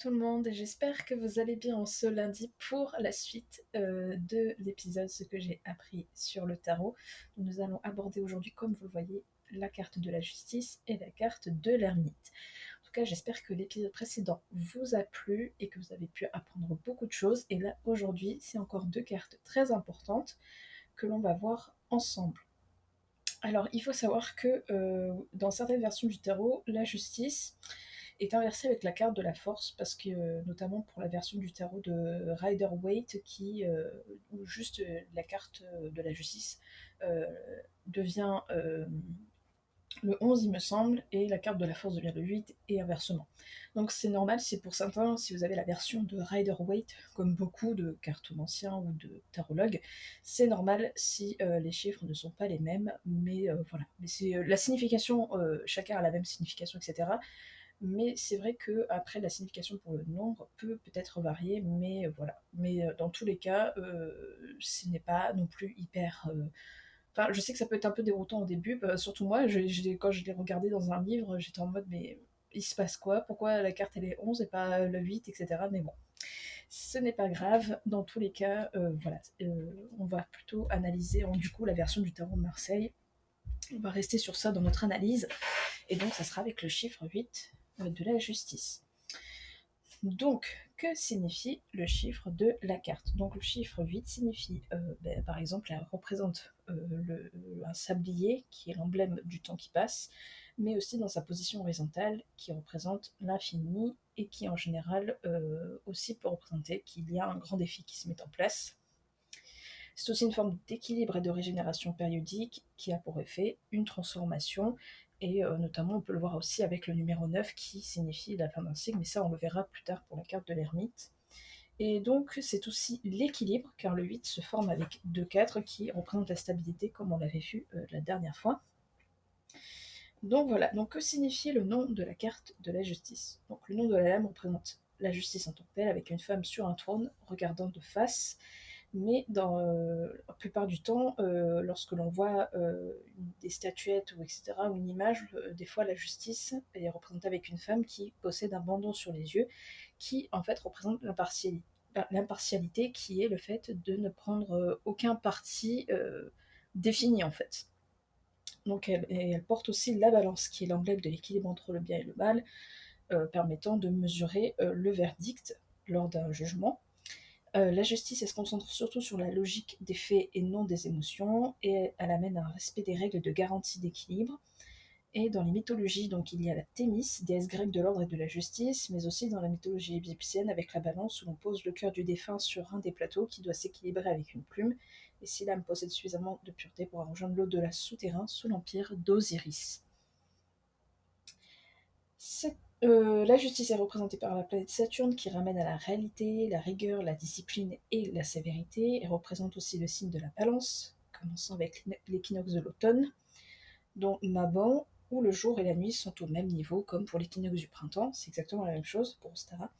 tout le monde, j'espère que vous allez bien en ce lundi pour la suite de l'épisode Ce que j'ai appris sur le tarot. Nous allons aborder aujourd'hui, comme vous le voyez, la carte de la justice et la carte de l'ermite. En tout cas, j'espère que l'épisode précédent vous a plu et que vous avez pu apprendre beaucoup de choses. Et là, aujourd'hui, c'est encore deux cartes très importantes que l'on va voir ensemble. Alors, il faut savoir que dans certaines versions du tarot, la justice est inversée avec la carte de la force, parce que, notamment pour la version du tarot de Rider-Waite, où juste la carte de la justice euh, devient le 11, il me semble, et la carte de la force devient le 8, et inversement. Donc c'est normal, c'est pour certains, si vous avez la version de Rider-Waite, comme beaucoup de cartomanciens ou de tarologues, c'est normal si les chiffres ne sont pas les mêmes, mais voilà. Mais c'est la signification, chacun a la même signification, etc. Mais c'est vrai que après la signification pour le nombre peut-être varier, mais voilà. Mais dans tous les cas, ce n'est pas non plus hyper. Enfin, je sais que ça peut être un peu déroutant au début, surtout moi, quand je l'ai regardé dans un livre, j'étais en mode mais il se passe quoi? Pourquoi la carte elle est 11 et pas le 8, etc. Mais bon, ce n'est pas grave. Dans tous les cas, voilà, on va plutôt analyser du coup la version du tarot de Marseille. On va rester sur ça dans notre analyse. Et donc, ça sera avec le chiffre 8 de la justice. Donc, que signifie le chiffre de la carte? Donc, le chiffre 8 signifie, par exemple, elle représente un sablier, qui est l'emblème du temps qui passe, mais aussi dans sa position horizontale, qui représente l'infini, et qui en général aussi peut représenter qu'il y a un grand défi qui se met en place. C'est aussi une forme d'équilibre et de régénération périodique qui a pour effet une transformation, et notamment on peut le voir aussi avec le numéro 9 qui signifie la fin d'un cycle, mais ça on le verra plus tard pour la carte de l'ermite. Et donc c'est aussi l'équilibre, car le 8 se forme avec 2 4 qui représentent la stabilité comme on l'avait vu la dernière fois. Donc voilà, donc que signifie le nom de la carte de la justice? Donc le nom de la lame représente la justice en tant que telle, avec une femme sur un trône regardant de face, mais dans la plupart du temps, lorsque l'on voit des statuettes ou etc., ou une image, des fois la justice est représentée avec une femme qui possède un bandeau sur les yeux, qui en fait représente l'impartialité, qui est le fait de ne prendre aucun parti défini en fait. Donc elle porte aussi la balance, qui est l'emblème de l'équilibre entre le bien et le mal, permettant de mesurer le verdict lors d'un jugement. La justice, elle se concentre surtout sur la logique des faits et non des émotions, et elle amène un respect des règles de garantie d'équilibre. Et dans les mythologies, donc il y a la Thémis, déesse grecque de l'ordre et de la justice, mais aussi dans la mythologie égyptienne avec la balance, où l'on pose le cœur du défunt sur un des plateaux qui doit s'équilibrer avec une plume, et si l'âme possède suffisamment de pureté pourra rejoindre l'au-delà souterrain sous l'empire d'Osiris. La justice est représentée par la planète Saturne, qui ramène à la réalité, la rigueur, la discipline et la sévérité. Elle représente aussi le signe de la balance, commençant avec l'équinoxe de l'automne, dont Maban, où le jour et la nuit sont au même niveau, comme pour l'équinoxe du printemps. C'est exactement la même chose pour Ostara.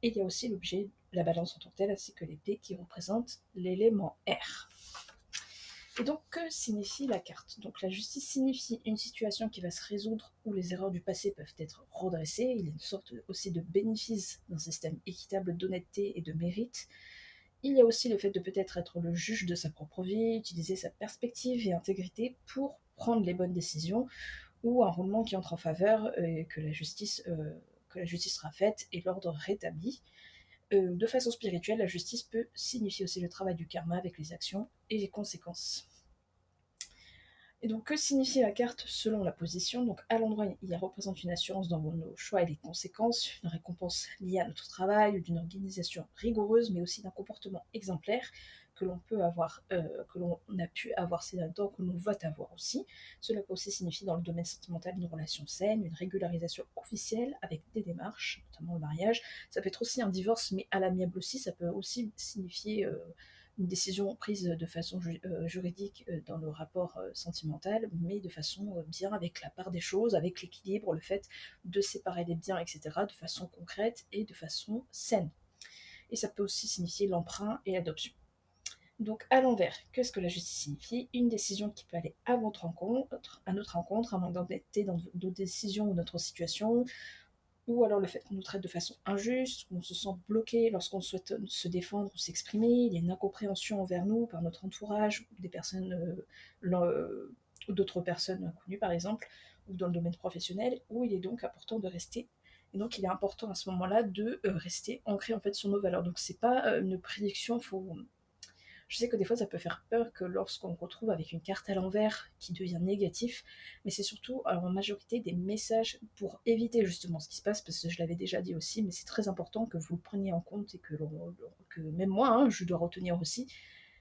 Et il y a aussi l'objet, la balance en tant que telle, ainsi que l'épée, qui représente l'élément air. Et donc, que signifie la carte? Donc, la justice signifie une situation qui va se résoudre, où les erreurs du passé peuvent être redressées. Il y a une sorte aussi de bénéfice d'un système équitable d'honnêteté et de mérite. Il y a aussi le fait de peut-être être le juge de sa propre vie, utiliser sa perspective et intégrité pour prendre les bonnes décisions, ou un roulement qui entre en faveur, et que la justice sera faite et l'ordre rétabli. De façon spirituelle, la justice peut signifier aussi le travail du karma avec les actions et les conséquences. Et donc, que signifie la carte selon la position? Donc, à l'endroit, il représente une assurance dans nos choix et les conséquences, une récompense liée à notre travail, d'une organisation rigoureuse, mais aussi d'un comportement exemplaire que l'on peut avoir, que l'on a pu avoir ces derniers temps, que l'on va avoir aussi. Cela peut aussi signifier dans le domaine sentimental une relation saine, une régularisation officielle avec des démarches, notamment le mariage. Ça peut être aussi un divorce, mais à l'amiable aussi. Ça peut aussi signifier une décision prise de façon juridique dans le rapport sentimental, mais de façon bien, avec la part des choses, avec l'équilibre, le fait de séparer les biens, etc., de façon concrète et de façon saine. Et ça peut aussi signifier l'emprunt et l'adoption. Donc à l'envers, qu'est-ce que la justice signifie? Une décision qui peut aller à notre rencontre, un manque d'honnêteté dans nos décisions ou notre situation, ou alors le fait qu'on nous traite de façon injuste, qu'on se sent bloqué lorsqu'on souhaite se défendre ou s'exprimer, il y a une incompréhension envers nous par notre entourage, ou des personnes, ou d'autres personnes inconnues par exemple, ou dans le domaine professionnel, où il est donc important de rester. Et donc il est important à ce moment-là de rester ancré en fait sur nos valeurs. Donc c'est pas une prédiction, je sais que des fois ça peut faire peur que lorsqu'on retrouve avec une carte à l'envers qui devient négatif, mais c'est surtout en majorité des messages pour éviter justement ce qui se passe, parce que je l'avais déjà dit aussi, mais c'est très important que vous le preniez en compte et que même moi, hein, je dois retenir aussi,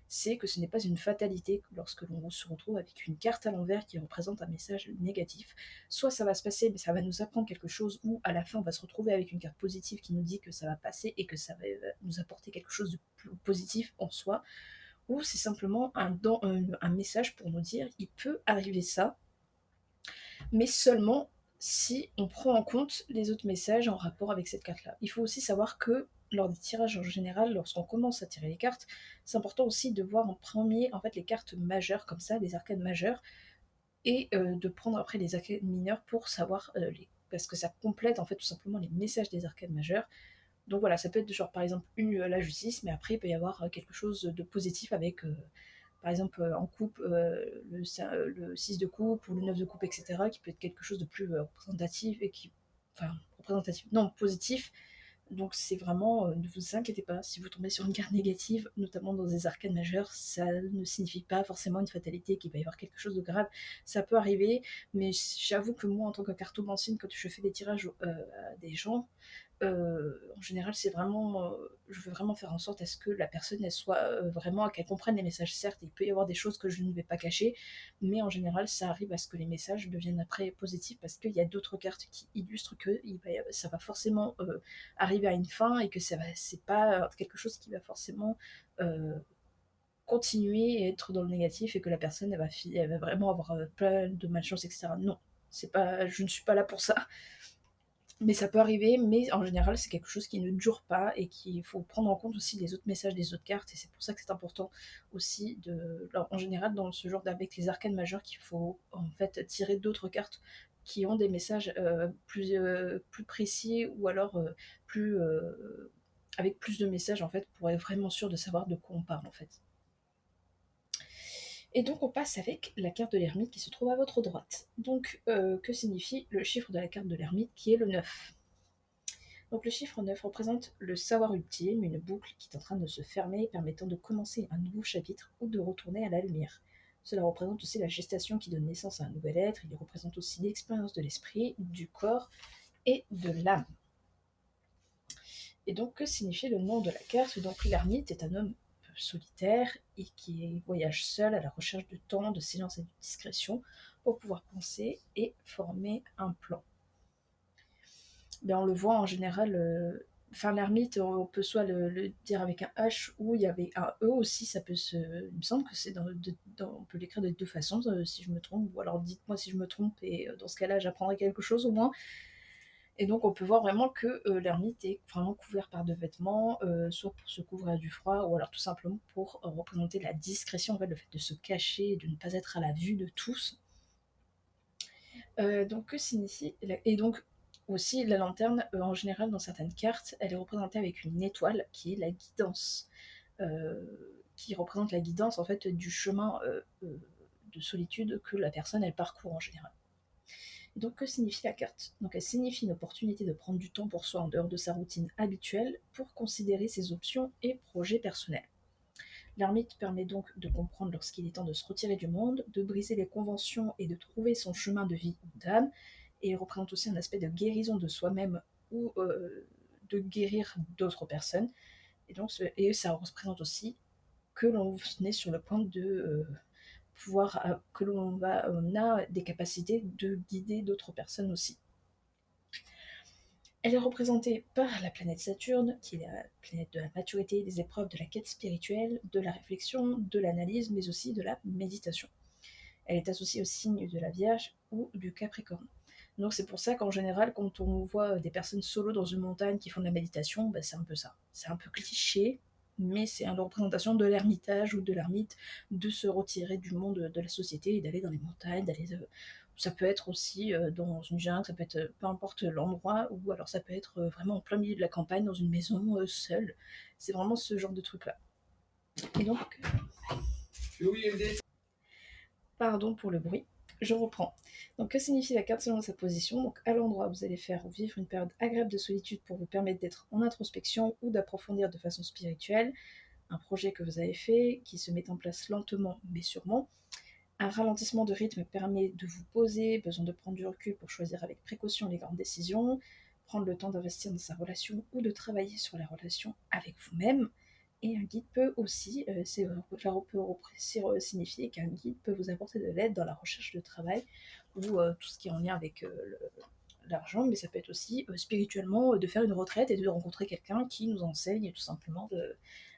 c'est que ce n'est pas une fatalité lorsque l'on se retrouve avec une carte à l'envers qui représente un message négatif. Soit ça va se passer, mais ça va nous apprendre quelque chose, ou à la fin on va se retrouver avec une carte positive qui nous dit que ça va passer et que ça va nous apporter quelque chose de plus positif en soi, ou c'est simplement un message pour nous dire il peut arriver ça, mais seulement si on prend en compte les autres messages en rapport avec cette carte-là. Il faut aussi savoir que lors des tirages en général, lorsqu'on commence à tirer les cartes, c'est important aussi de voir en premier en fait les cartes majeures comme ça, les arcades majeures, et de prendre après les arcades mineures pour savoir parce que ça complète en fait tout simplement les messages des arcades majeures. Donc voilà, ça peut être genre par exemple la justice, mais après il peut y avoir quelque chose de positif avec par exemple en coupe le 6 de coupe ou le 9 de coupe, etc., qui peut être quelque chose de plus représentatif et qui. Enfin, représentatif, non, positif. Donc c'est vraiment, ne vous inquiétez pas, si vous tombez sur une carte négative, notamment dans des arcades majeures, ça ne signifie pas forcément une fatalité, qu'il va y avoir quelque chose de grave. Ça peut arriver, mais j'avoue que moi, en tant que cartomancienne, quand je fais des tirages à des gens, en général, c'est vraiment, je veux vraiment faire en sorte à ce que la personne elle soit vraiment, qu'elle comprenne les messages. Certes, il peut y avoir des choses que je ne vais pas cacher, mais en général, ça arrive à ce que les messages deviennent après positifs parce qu'il y a d'autres cartes qui illustrent que ça va forcément arriver à une fin et que c'est pas quelque chose qui va forcément euh, continuer et être dans le négatif et que la personne elle va vraiment avoir plein de malchance, etc. Non, c'est pas, je ne suis pas là pour ça. Mais ça peut arriver, mais en général, c'est quelque chose qui ne dure pas et qu'il faut prendre en compte aussi les autres messages des autres cartes. Et c'est pour ça que c'est important aussi alors, en général, dans ce genre avec les arcanes majeures, qu'il faut en fait tirer d'autres cartes qui ont des messages plus précis ou alors plus, avec plus de messages en fait pour être vraiment sûr de savoir de quoi on parle en fait. Et donc on passe avec la carte de l'ermite qui se trouve à votre droite. Donc que signifie le chiffre de la carte de l'ermite qui est le 9? Donc le chiffre 9 représente le savoir ultime, une boucle qui est en train de se fermer, permettant de commencer un nouveau chapitre ou de retourner à la lumière. Cela représente aussi la gestation qui donne naissance à un nouvel être, il représente aussi l'expérience de l'esprit, du corps et de l'âme. Et donc que signifie le nom de la carte? Donc l'ermite est un homme solitaire et qui voyage seul à la recherche de temps, de silence et de discrétion pour pouvoir penser et former un plan. Ben, on le voit en général. Enfin, l'ermite, on peut soit le dire avec un H ou il y avait un E aussi. Ça peut se. Il me semble que c'est on peut l'écrire de deux façons, si je me trompe. Ou alors dites-moi si je me trompe et dans ce cas-là, j'apprendrai quelque chose au moins. Et donc, on peut voir vraiment que l'ermite est vraiment couvert par deux vêtements, soit pour se couvrir du froid, ou alors tout simplement pour représenter la discrétion, en fait, le fait de se cacher, de ne pas être à la vue de tous. Donc que signifie et donc aussi la lanterne, en général dans certaines cartes, elle est représentée avec une étoile qui est la guidance, qui représente la guidance en fait du chemin de solitude que la personne elle parcourt en général. Et donc que signifie la carte? Donc elle signifie une opportunité de prendre du temps pour soi en dehors de sa routine habituelle pour considérer ses options et projets personnels. L'ermite permet donc de comprendre lorsqu'il est temps de se retirer du monde, de briser les conventions et de trouver son chemin de vie ou d'âme, et il représente aussi un aspect de guérison de soi-même ou de guérir d'autres personnes. Et, donc, et ça représente aussi que l'on est sur le point de pouvoir, on a des capacités de guider d'autres personnes aussi. Elle est représentée par la planète Saturne, qui est la planète de la maturité, des épreuves, de la quête spirituelle, de la réflexion, de l'analyse, mais aussi de la méditation. Elle est associée au signe de la Vierge ou du Capricorne. Donc c'est pour ça qu'en général, quand on voit des personnes solo dans une montagne qui font de la méditation, bah, c'est un peu ça. C'est un peu cliché, mais c'est une représentation de l'ermitage ou de l'ermite, de se retirer du monde de la société et d'aller dans les montagnes, d'aller Ça peut être aussi dans une jungle, ça peut être peu importe l'endroit, ou alors ça peut être vraiment en plein milieu de la campagne, dans une maison seule. C'est vraiment ce genre de truc-là. Et donc, pardon pour le bruit, je reprends. Donc, que signifie la carte selon sa position? Donc, à l'endroit où vous allez faire vivre une période agréable de solitude pour vous permettre d'être en introspection ou d'approfondir de façon spirituelle un projet que vous avez fait, qui se met en place lentement mais sûrement. Un ralentissement de rythme permet de vous poser, besoin de prendre du recul pour choisir avec précaution les grandes décisions, prendre le temps d'investir dans sa relation ou de travailler sur la relation avec vous-même. Et un guide peut aussi, signifier qu'un guide peut vous apporter de l'aide dans la recherche de travail ou tout ce qui est en lien avec l'argent, mais ça peut être aussi spirituellement de faire une retraite et de rencontrer quelqu'un qui nous enseigne tout simplement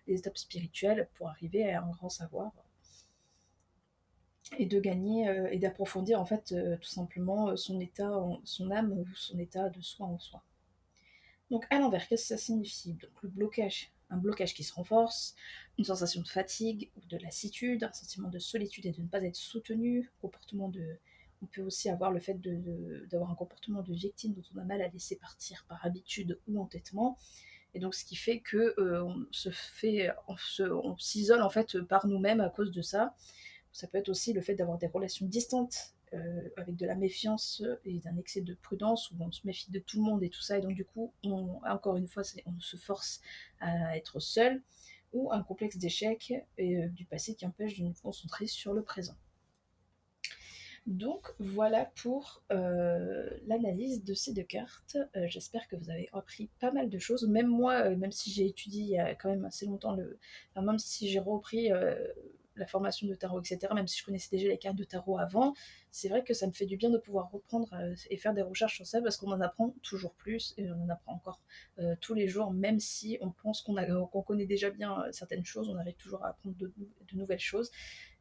les étapes spirituelles pour arriver à un grand savoir et de gagner et d'approfondir en fait tout simplement son état, son âme ou son état de soi en soi. Donc à l'envers, qu'est-ce que ça signifie? Donc le blocage, un blocage qui se renforce, une sensation de fatigue ou de lassitude, un sentiment de solitude et de ne pas être soutenu, comportement de... On peut aussi avoir le fait d'avoir un comportement de victime dont on a mal à laisser partir par habitude ou entêtement. Et donc ce qui fait que on s'isole en fait par nous-mêmes à cause de ça. Ça peut être aussi le fait d'avoir des relations distantes avec de la méfiance et d'un excès de prudence où on se méfie de tout le monde et tout ça, et donc du coup, encore une fois, on se force à être seul, ou un complexe d'échec du passé qui empêche de nous concentrer sur le présent. Donc voilà pour l'analyse de ces deux cartes. J'espère que vous avez appris pas mal de choses. Même moi, même si j'ai étudié il y a quand même assez longtemps, même si j'ai repris la formation de tarot, etc., même si je connaissais déjà les cartes de tarot avant, c'est vrai que ça me fait du bien de pouvoir reprendre et faire des recherches sur ça parce qu'on en apprend toujours plus et on en apprend encore tous les jours, même si on pense qu'on connaît déjà bien certaines choses, on arrive toujours à apprendre de nouvelles choses.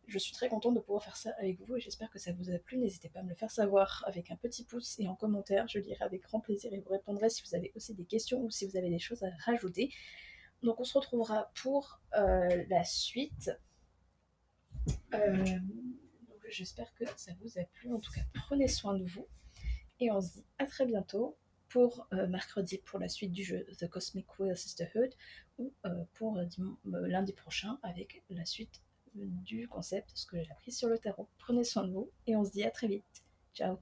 Je suis très contente de pouvoir faire ça avec vous et j'espère que ça vous a plu. N'hésitez pas à me le faire savoir avec un petit pouce et en commentaire. Je lirai avec grand plaisir et vous répondrai si vous avez aussi des questions ou si vous avez des choses à rajouter. Donc on se retrouvera pour la suite. Donc j'espère que ça vous a plu. En tout cas, prenez soin de vous et on se dit à très bientôt pour mercredi pour la suite du jeu The Cosmic Wheel Sisterhood ou pour lundi prochain avec la suite du concept, ce que j'ai appris sur le tarot. Prenez soin de vous et on se dit à très vite. Ciao.